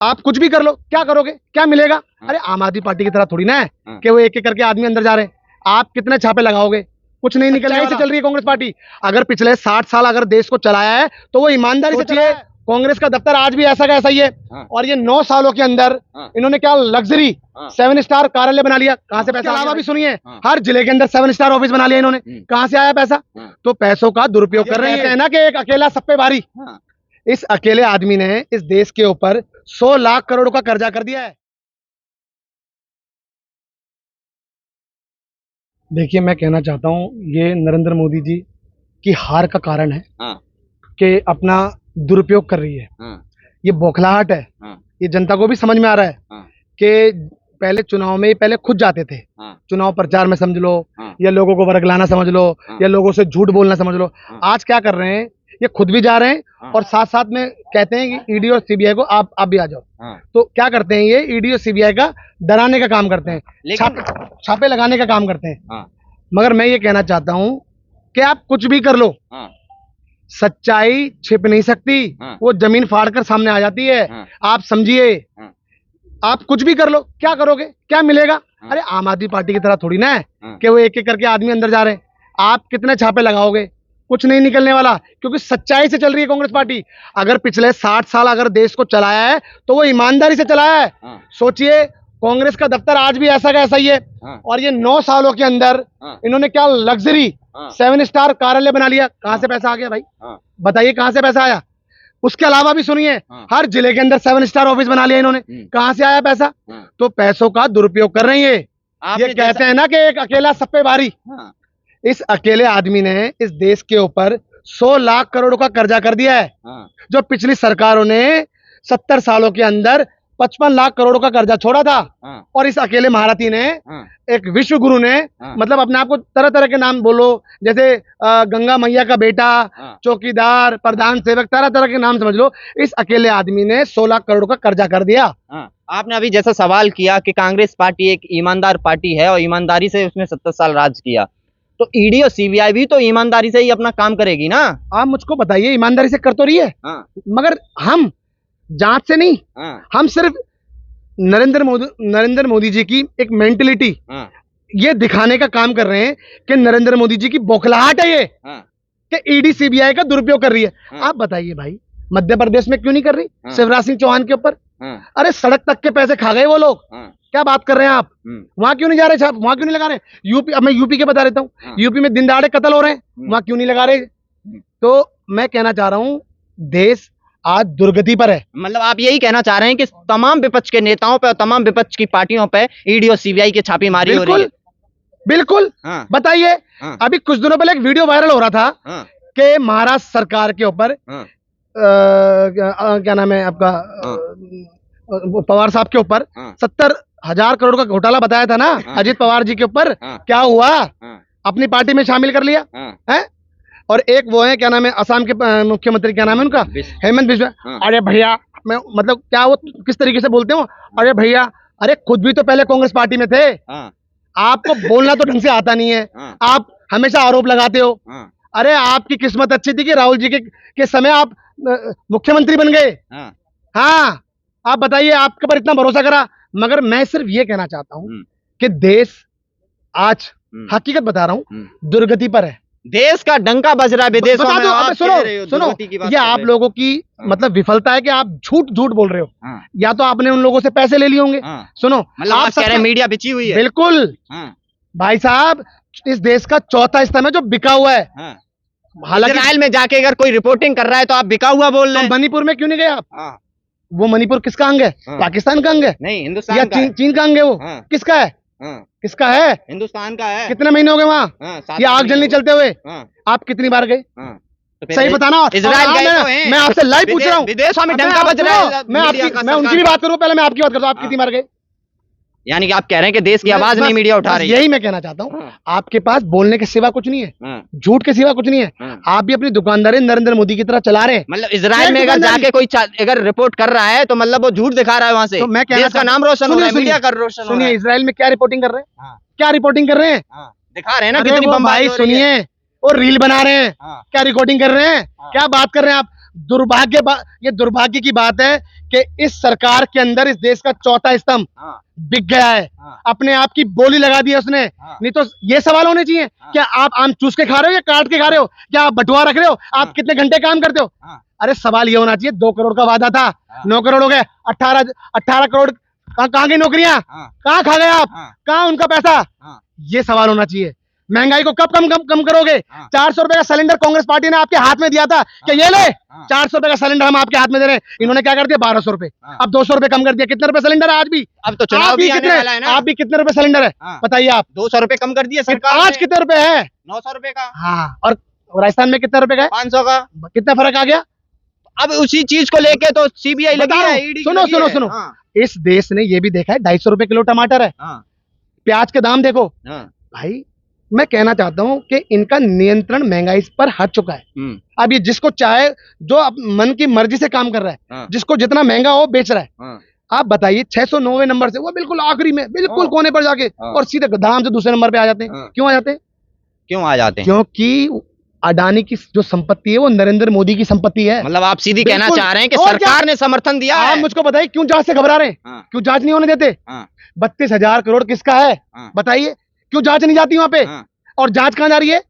आप कुछ भी कर लो, क्या करोगे, क्या मिलेगा? अरे आम आदमी पार्टी की तरह थोड़ी ना है कि वो एक एक करके आदमी अंदर जा रहे हैं। आप कितने छापे लगाओगे? कुछ नहीं निकलने वाला। चल रही है कांग्रेस पार्टी। अगर पिछले 60 साल अगर देश को चलाया है तो वो ईमानदारी से चलाया है। कांग्रेस का दफ्तर आज भी ऐसा का ऐसा ही है। और ये 9 सालों के अंदर इन्होंने क्या लग्जरी 7 स्टार कार्यालय बना लिया। कहां से पैसा? अलावा भी सुनिए, हर जिले के अंदर 7 स्टार ऑफिस बना लिया इन्होंने। कहां से आया पैसा? तो पैसों का दुरुपयोग कर रहे हैं ना कि एक अकेला सब पे भारी। इस अकेले आदमी ने इस देश के ऊपर 100 लाख करोड़ का कर्जा कर दिया है। देखिए, मैं कहना चाहता हूं, ये नरेंद्र मोदी जी की हार का कारण है कि अपना दुरुपयोग कर रही है। ये बौखलाहट है। ये जनता को भी समझ में आ रहा है कि पहले चुनाव में पहले खुद जाते थे, चुनाव प्रचार में समझ लो, या लोगों को वर्गलाना समझ लो, या लोगों से झूठ बोलना समझ लो। आज क्या कर रहे हैं, ये खुद भी जा रहे हैं और साथ साथ में कहते हैं कि ईडी और सीबीआई को आप भी आ जाओ। तो क्या करते हैं, ये ईडी और सीबीआई का डराने का काम करते हैं, छापे लगाने का काम करते हैं। मगर मैं ये कहना चाहता हूं कि आप कुछ भी कर लो, सच्चाई छिप नहीं सकती। वो जमीन फाड़कर सामने आ जाती है। आप समझिए, आप कुछ भी कर लो, क्या करोगे, क्या मिलेगा? अरे आम आदमी पार्टी की तरह थोड़ी ना है कि वो एक एक करके आदमी अंदर जा रहे हैं। आप कितने छापे लगाओगे? कुछ नहीं निकलने वाला, क्योंकि सच्चाई से चल रही है कांग्रेस पार्टी। अगर पिछले 60 साल अगर देश को चलाया है तो वो ईमानदारी से चलाया है। सोचिए, कांग्रेस का दफ्तर आज भी ऐसा का ऐसा ही है। और ये 9 सालों के अंदर इन्होंने क्या लग्जरी 7 स्टार कार्यालय बना लिया। कहां से पैसा आ गया भाई? बताइए, कहां से पैसा आया? उसके अलावा भी सुनिए, हर जिले के अंदर 7 स्टार ऑफिस बना लिया इन्होंने। कहां से आया पैसा? तो पैसों का दुरुपयोग कर रही है। ये कहते हैं ना कि एक अकेला सब पे भारी। इस अकेले आदमी ने इस देश के ऊपर 100 लाख करोड़ का कर्जा कर दिया है, जो पिछली सरकारों ने 70 सालों के अंदर 55 लाख करोड़ का कर्जा छोड़ा था। और इस अकेले महारथी ने, एक विश्व गुरु ने, मतलब अपने आप को तरह तरह के नाम बोलो, जैसे गंगा मैया का बेटा, चौकीदार, प्रधान सेवक, तरह तरह के नाम समझ लो। इस अकेले आदमी ने 100 लाख करोड़ का कर्जा कर दिया। आपने अभी जैसा सवाल किया कि कांग्रेस पार्टी एक ईमानदार पार्टी है और ईमानदारी से उसने 70 साल राज किया, तो ईडी और सीबीआई भी तो ईमानदारी से ही अपना काम करेगी ना। आप मुझको बताइए, ईमानदारी से कर तो रही है, मगर हम जांच से नहीं, हम सिर्फ नरेंद्र मोदी जी की एक मेंटलिटी ये दिखाने का काम कर रहे हैं कि नरेंद्र मोदी जी की बौखलाहट है ये कि ईडी सीबीआई का दुरुपयोग कर रही है। आप बताइए भाई, मध्य प्रदेश में क्यों नहीं कर रही शिवराज सिंह चौहान के ऊपर? अरे सड़क तक के पैसे खा गए वो लोग। क्या बात कर रहे हैं आप? वहां क्यों नहीं जा रहे? वहां क्यों नहीं लगा रहे? यूपी, अब मैं यूपी के बता देता हूँ, यूपी में दिन दहाड़े कत्ल हो रहे हैं, वहां क्यों नहीं लगा रहे? तो मैं कहना चाह रहा हूं, देश आज दुर्गति पर है। मतलब आप यही कहना चाह रहे हैं कि तमाम विपक्ष के नेताओं पे और तमाम विपक्ष की पार्टियों पे ईडी और सीबीआई की छापेमारी हो रही है। बिल्कुल। बताइए, अभी कुछ दिनों पहले एक वीडियो वायरल हो रहा था कि महाराष्ट्र सरकार के ऊपर क्या नाम है आपका, पवार साहब के ऊपर 70,000 करोड़ का घोटाला बताया था ना, अजित पवार जी के ऊपर। क्या हुआ? अपनी पार्टी में शामिल कर लिया है। और एक वो है, क्या नाम है, असम के मुख्यमंत्री, क्या नाम है उनका, हेमंत बिस्वा। अरे भैया, मैं मतलब क्या वो किस तरीके से बोलते हो? अरे भैया, अरे खुद भी तो पहले कांग्रेस पार्टी में थे। आपको बोलना तो ढंग से आता नहीं है, आप हमेशा आरोप लगाते हो। अरे आपकी किस्मत अच्छी थी कि राहुल जी के समय आप मुख्यमंत्री बन गए। हाँ, आप बताइए, आपके पर इतना भरोसा करा। मगर मैं सिर्फ ये कहना चाहता हूं कि देश आज, हकीकत बता रहा हूं, दुर्गति पर है। देश का डंका बज रहा है विदेशों में। आप सुनो, ये आप लोगों की मतलब विफलता है कि आप झूठ बोल रहे हो। या तो आपने उन लोगों से पैसे ले लिए होंगे। सुनो, मतलब आप कह रहे हैं मीडिया बिची हुई है। बिल्कुल भाई साहब, इस देश का चौथा स्तंभ है जो बिका हुआ है। हालांकि इजराइल में जाके अगर कोई रिपोर्टिंग कर रहा है तो आप बिका हुआ बोल रहे हैं। मणिपुर में क्यों नहीं गए आप? वो मणिपुर किसका अंग है? पाकिस्तान का अंग है? नहीं, हिंदुस्तान या का चीन का अंग है? वो किसका है? किसका है? हिंदुस्तान का है। कितने महीने हो गए वहाँ ये आग जलनी चलते हुए? आप कितनी बार गए? तो सही बताना। इजराइल मैं आपसे लाइव पूछ रहा हूँ, विदेशों में डंका बज रहा है। मैं उनकी भी बात करूँ, पहले मैं आपकी बात करता हूँ। आप कितनी बार गए? यानी कि आप कह रहे हैं कि देश की आवाज नहीं मीडिया उठा रही है। यही मैं कहना चाहता हूँ। आपके पास बोलने के सिवा कुछ नहीं है, झूठ के सिवा कुछ नहीं है। आप भी अपनी दुकानदारी नरेंद्र मोदी की तरह चला रहे हैं। मतलब इजराइल में अगर जाके कोई अगर रिपोर्ट कर रहा है तो मतलब वो झूठ दिखा रहा है वहां से। तो मैं कहना, देश का नाम रोशन हो रहा है, मीडिया का रोशन हो रहा है। सुनिए, इजराइल में क्या रिपोर्टिंग कर रहे हैं? क्या रिपोर्टिंग कर रहे हैं? दिखा रहे हैं ना कितनी बमबारी हो रही है। सुनिए, और रील बना रहे हैं, क्या रिकॉर्डिंग कर रहे हैं? क्या बात कर रहे हैं आप? ये दुर्भाग्य की बात है कि इस सरकार के अंदर इस देश का चौथा स्तंभ बिक गया है। अपने आप की बोली लगा दी है उसने। नहीं तो ये सवाल होने चाहिए, क्या आप आम चूस के खा रहे हो या काट के खा रहे हो, क्या आप बटुआ रख रहे हो, आप कितने घंटे काम करते हो। अरे सवाल ये होना चाहिए, 2 करोड़ का वादा था, 9 करोड़ हो गए, 18 करोड़ कहाँ गई नौकरियां, कहाँ खा गए आप, कहाँ उनका पैसा, ये सवाल होना चाहिए। महंगाई को कब कम करोगे। 400 रुपए का सिलेंडर कांग्रेस पार्टी ने आपके हाथ में दिया था कि ये ले 400 रुपए का सिलेंडर हम आपके हाथ में दे रहे हैं, इन्होंने क्या कर दिया 1200 रुपए, अब 200 रुपए कम कर दिया। कितने रुपए सिलेंडर है आज भी, अब तो चुनाव भी आने वाला है ना। आप भी कितने रुपए सिलेंडर है बताइए आप। 200 रुपए कम कर दिए सरकार आज कितने रुपए है, 900 रुपए का। हाँ, और राजस्थान में कितने रुपए का है, 500 का। कितना फर्क आ गया। अब उसी चीज को लेके तो सीबीआई लगी है, ईडी सुनो सुनो सुनो, इस देश ने ये भी देखा है 250 रुपए किलो टमाटर है, प्याज के दाम देखो भाई। मैं कहना चाहता हूं कि इनका नियंत्रण महंगाई पर हट चुका है। अब ये जिसको चाहे, जो मन की मर्जी से काम कर रहा है, जिसको जितना महंगा हो बेच रहा है। आप बताइए 690 नंबर से वो बिल्कुल आखिरी में, बिल्कुल कोने पर जाके, और सीधे धाम से दूसरे नंबर पे आ जाते हैं। क्यों आ जाते हैं, क्योंकि अडानी की जो संपत्ति है वो नरेंद्र मोदी की संपत्ति है। मतलब आप सीधी कहना चाह रहे हैं कि सरकार ने समर्थन दिया है। आप मुझको बताइए क्यों जांच से घबरा रहे हैं, क्यों जांच नहीं होने देते। 32,000 करोड़ किसका है बताइए, क्यों जांच नहीं जाती वहां पे। और जांच कहां जा रही है,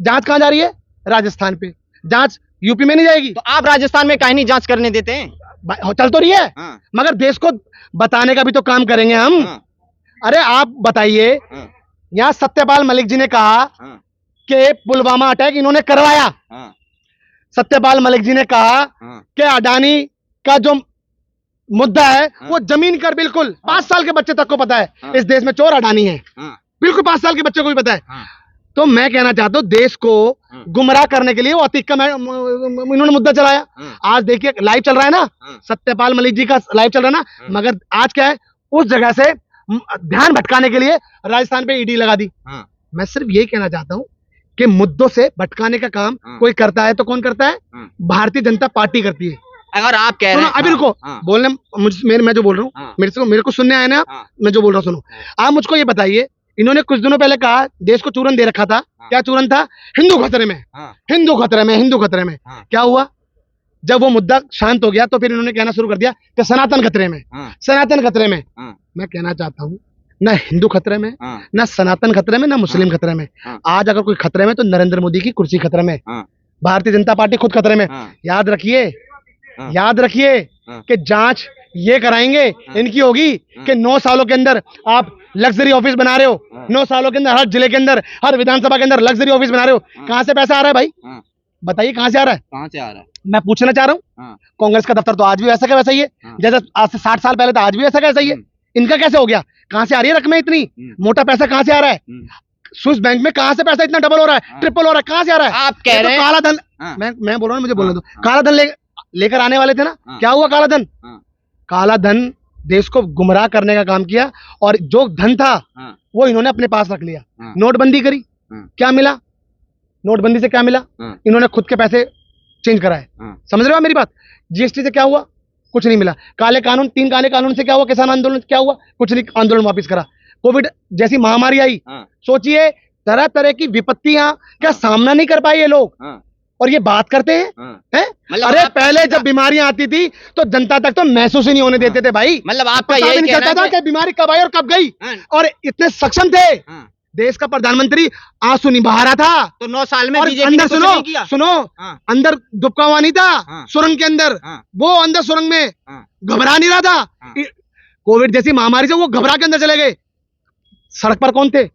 जांच कहां जा रही है, राजस्थान पे। जांच यूपी में नहीं जाएगी, तो आप राजस्थान में काहे नहीं जांच करने देते हैं। चल तो रही है, मगर देश को बताने का भी तो काम करेंगे हम। अरे आप बताइए, यहाँ सत्यपाल मलिक जी ने कहा कि पुलवामा अटैक इन्होंने करवाया। सत्यपाल मलिक जी ने कहा कि अडानी का जो मुद्दा है वो जमीन कर, बिल्कुल 5 साल के बच्चे तक को पता है इस देश में चोर अडानी है, बिल्कुल 5 साल के बच्चे को भी पता है। तो मैं कहना चाहता हूं देश को गुमराह करने के लिए वो अतीक का इन्होंने मुद्दा चलाया। आज देखिए लाइव चल रहा है ना, सत्यपाल मलिक जी का लाइव चल रहा है ना, मगर आज क्या है, उस जगह से ध्यान भटकाने के लिए राजस्थान पे ईडी लगा दी। मैं सिर्फ यही कहना चाहता हूं कि मुद्दों से भटकाने का काम कोई करता है तो कौन करता है, भारतीय जनता पार्टी करती है। अगर आप कह रहे हैं, अभी रुको बोलने, मैं जो बोल रहा हूँ मेरे को सुनने आए ना, मैं जो बोल रहा हूँ सुनो। आप मुझको ये बताइए, इन्होंने कुछ दिनों पहले कहा देश को चूरन दे रखा था। क्या चूरन था, हिंदू खतरे में, हिंदू खतरे में, हिंदू खतरे में। क्या हुआ, जब वो मुद्दा शांत हो गया तो फिर इन्होंने कहना शुरू कर दिया कि सनातन खतरे में, सनातन खतरे में। मैं कहना चाहता हूँ ना हिंदू खतरे में, ना सनातन खतरे में, ना मुस्लिम खतरे में। आज अगर कोई खतरे में तो नरेंद्र मोदी की कुर्सी खतरे में, भारतीय जनता पार्टी खुद खतरे में। याद रखिए, याद रखिए कि जांच ये कराएंगे इनकी होगी कि 9 सालों के अंदर आप लग्जरी ऑफिस बना रहे हो, 9 सालों के अंदर हर जिले के अंदर, हर विधानसभा के अंदर लग्जरी ऑफिस बना रहे हो। कहां से पैसा आ रहा है भाई, बताइए कहां से आ रहा है, कहां से आ रहा है। मैं पूछना चाह रहा हूँ। कांग्रेस का दफ्तर तो आज भी वैसा का वैसा ही है, जैसे आज से 60 साल पहले था, आज भी वैसा का वैसा ही है। इनका कैसे हो गया, कहां से आ रही है रकमें इतनी, मोटा पैसा कहां से आ रहा है, स्विस बैंक में कहां से पैसा इतना डबल हो रहा है, ट्रिपल हो रहा है, कहां से आ रहा है। आप कह रहे हैं काला धन, मैं बोल रहा हूँ, मुझे बोलने दो। काला धन लेकर आने वाले थे ना, क्या हुआ काला धन, काला धन देश को गुमराह करने का काम किया, और जो धन था वो इन्होंने अपने पास रख लिया। नोटबंदी करी, क्या मिला, नोटबंदी से क्या मिला, इन्होंने खुद के पैसे चेंज कराए। समझ रहे हो मेरी बात। जीएसटी से क्या हुआ, कुछ नहीं मिला। काले कानून, 3 काले कानून से क्या हुआ, किसान आंदोलन से क्या हुआ, कुछ नहीं, आंदोलन वापस करा। कोविड जैसी महामारी आई, सोचिए तरह तरह की विपत्तियां, क्या सामना नहीं कर पाए ये लोग, और ये बात करते हैं। अरे पहले जब बीमारियां आती थी तो जनता तक तो महसूस ही नहीं होने देते थे भाई। मतलब आपका यही नहीं चलता था कि बीमारी कब आई और कब गई, और इतने सक्षम थे। देश का प्रधानमंत्री आंसू नहीं बहा रहा था, तो 9 साल में बीजेपी अंदर सुनो अंदर दुबका हुआ नहीं था, सुरंग के अंदर, वो अंदर सुरंग में घबरा नहीं रहा था। कोविड जैसी महामारी से वो घबरा के अंदर चले गए। सड़क पर कौन थे,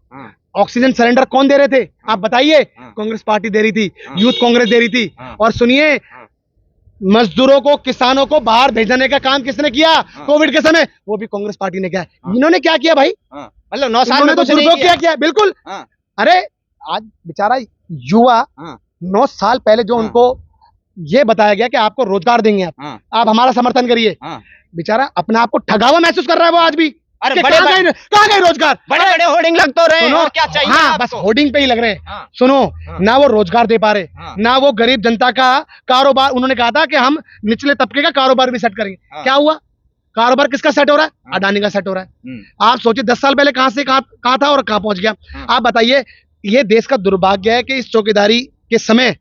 ऑक्सीजन सिलेंडर कौन दे रहे थे, आप बताइए। कांग्रेस पार्टी दे रही थी, यूथ कांग्रेस दे रही थी। और सुनिए, मजदूरों को, किसानों को बाहर भेजने का काम किसने किया कोविड के समय, वो भी कांग्रेस पार्टी ने किया। इन्होंने क्या किया भाई, मतलब 9 साल में तो दुरुपयोग क्या, बिल्कुल। अरे आज बेचारा युवा 9 साल पहले जो उनको ये बताया गया कि आपको रोजगार देंगे, आप हमारा समर्थन करिए, बेचारा अपने आप को ठगा हुआ महसूस कर रहा है वो आज भी। अरे कहाँ गए रोजगार, बड़े बड़े होर्डिंग लग तो रहे हैं, और क्या चाहिए। हाँ, बस होर्डिंग पे ही लग रहे हैं। सुनो, ना वो रोजगार दे पा रहे, ना वो गरीब जनता का कारोबार। उन्होंने कहा था कि हम निचले तबके का कारोबार भी सेट करेंगे, क्या हुआ, कारोबार किसका सेट हो रहा है, अडानी का सेट हो रहा है। आप सोचिए 10 साल पहले कहां से कहा था और कहां पहुंच गया। आप बताइए, ये देश का दुर्भाग्य है कि इस चौकीदारी के समय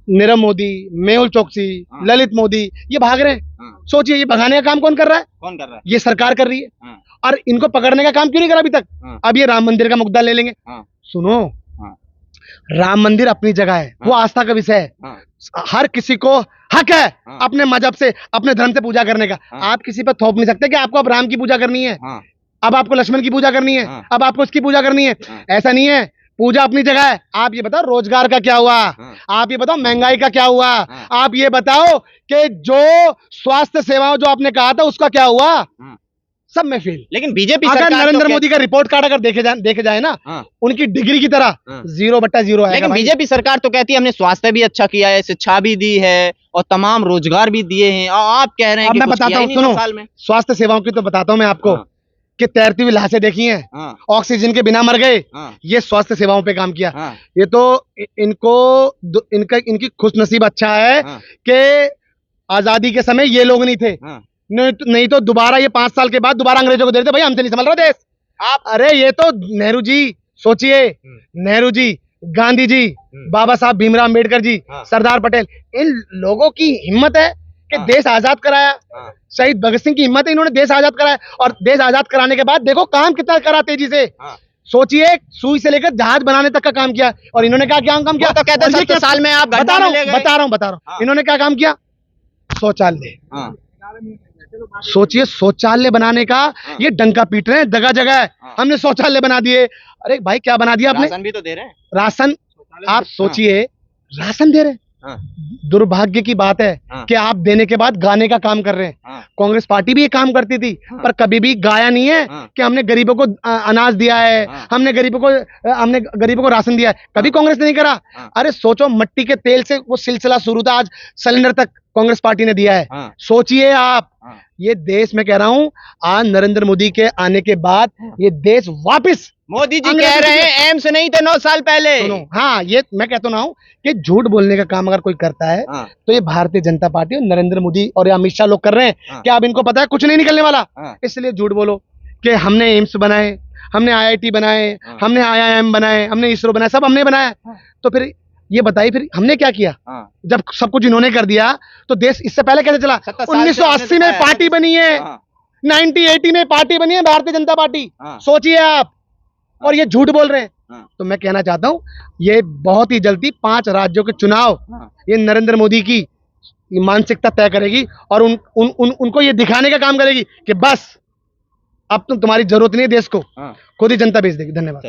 नीरव मोदी, मेहुल चोकसी, हाँ। ललित मोदी, ये भाग रहे हैं। हाँ। सोचिए ये भगाने का काम कौन कर रहा है? कौन कर रहा है? ये सरकार कर रही है। हाँ। और इनको पकड़ने का काम क्यों नहीं करा अभी तक? हाँ। अब ये राम मंदिर का मुद्दा ले लेंगे। हाँ। सुनो, हाँ। राम मंदिर अपनी जगह है, वो हाँ। आस्था का विषय है। हाँ। हर किसी को हक है हाँ। अपने मजहब से, अपने धर्म से पूजा करने का। हाँ। आप किसी पर थोप नहीं सकते कि आपको अब राम की पूजा करनी है, हाँ। अब आपको लक्ष्मण की पूजा करनी है, हाँ। अब आपको इसकी पूजा करनी है। हाँ। ऐसा नहीं है, पूजा अपनी जगह है। आप ये बताओ रोजगार का क्या हुआ? हाँ। आप ये बताओ महंगाई का क्या हुआ? हाँ। आप ये बताओ कि जो स्वास्थ्य सेवाओं जो आपने कहा था उसका क्या हुआ? हाँ। सब में फेल। लेकिन बीजेपी अगर सरकार नरेंद्र तो मोदी का रिपोर्ट कार्ड अगर देखे जाए ना, हाँ। उनकी डिग्री की तरह हाँ। 0/0 आएगा लेकिन भाई। बीजेपी सरकार तो कहती है हमने स्वास्थ्य भी अच्छा किया है, शिक्षा भी दी है और तमाम रोजगार भी दिए हैं, और आप कह रहे हैं अब कि मैं कुछ बताता किया ही हूँ, नहीं 2 सुनो, साल में। स्वास्थ्य सेवाओं की तो बताता हूँ मैं आपको हाँ। कि तैरती हुई लाशें देखी हैं, हाँ। ऑक्सीजन के बिना मर गए, हाँ। ये स्वास्थ्य सेवाओं पे काम किया। हाँ। ये तो इनकी खुशनसीब अच्छा है हाँ। कि आजादी के समय ये लोग नहीं थे। हाँ। नहीं तो दोबारा ये 5 साल के बाद दोबारा अंग्रेजों को दे देते, भाई हमसे नहीं संभल रहा देश। आप अरे ये तो नेहरू जी, सोचिए, नेहरू जी, गांधी जी, बाबा साहब भीमराव अम्बेडकर जी, हाँ। सरदार पटेल, इन लोगों की हिम्मत है कि हाँ। देश आजाद कराया। हाँ। शहीद भगत सिंह की हिम्मत है, इन्होंने देश आजाद कराया, और देश आजाद कराने के बाद देखो काम कितना करा तेजी से। हाँ। सोचिए, सुई से लेकर जहाज बनाने तक का काम किया, और इन्होंने क्या क्या काम किया? वो तो कहते हैं और ये 70 साल में आप बता गड्ढा रहा में ले गए। बता रहा हूँ हाँ। इन्होंने क्या काम किया? शौचालय। हाँ। सोचिए, शौचालय बनाने का ये डंका पीट रहे हैं जगह जगह। हाँ। हमने शौचालय बना दिए। अरे भाई क्या बना दिया आपने? राशन भी तो दे रहे हैं। राशन, आप सोचिए, राशन दे रहे हैं। हाँ। दुर्भाग्य की बात है हाँ। कि आप देने के बाद गाने का काम कर रहे हैं। हाँ। कांग्रेस पार्टी भी ये काम करती थी, हाँ। पर कभी भी गाया नहीं है हाँ। कि हमने गरीबों को अनाज दिया है, हाँ। हमने गरीबों को राशन दिया है। कभी कांग्रेस ने नहीं करा। हाँ। अरे सोचो, मट्टी के तेल से वो सिलसिला शुरू था, आज सिलेंडर तक कांग्रेस पार्टी ने दिया है। हाँ। सोचिए आप, हाँ। ये देश में कह रहा हूं, आज नरेंद्र मोदी के आने के बाद ये देश वापस, मोदी जी अंग्रेजों कह रहे की- हैं एम्स नहीं थे 9 साल पहले। सुनो, हाँ, ये मैं कहता ना हूं कि झूठ बोलने का काम अगर कोई करता है हाँ। तो ये भारतीय जनता पार्टी और नरेंद्र मोदी और ये अमित शाह लोग कर रहे हैं। हाँ। क्या अब इनको पता है कुछ नहीं निकलने वाला? हाँ। इसलिए झूठ बोलो कि हमने एम्स बनाए, हमने IIT बनाए, हाँ। हमने IIM बनाए, हमने इसरो बनाया, सब हमने बनाया। हाँ। तो फिर ये बताइए, फिर हमने क्या किया? हाँ। जब सब कुछ इन्होंने कर दिया तो देश इससे पहले कैसे चला? 70 साल से 1980 में हमने पार्टी बनी है, हाँ। 1980 में पार्टी बनी है भारतीय जनता पार्टी। हाँ। सोचिए आप, और ये झूठ बोल रहे हैं। हाँ। तो मैं कहना चाहता हूं, ये बहुत ही जल्दी 5 राज्यों के चुनाव हाँ। ये नरेंद्र मोदी की मानसिकता तय करेगी, और उनको ये दिखाने का काम करेगी कि बस अब तुम्हारी जरूरत नहीं है देश को, हाँ। खुद ही जनता भेज देगी। धन्यवाद।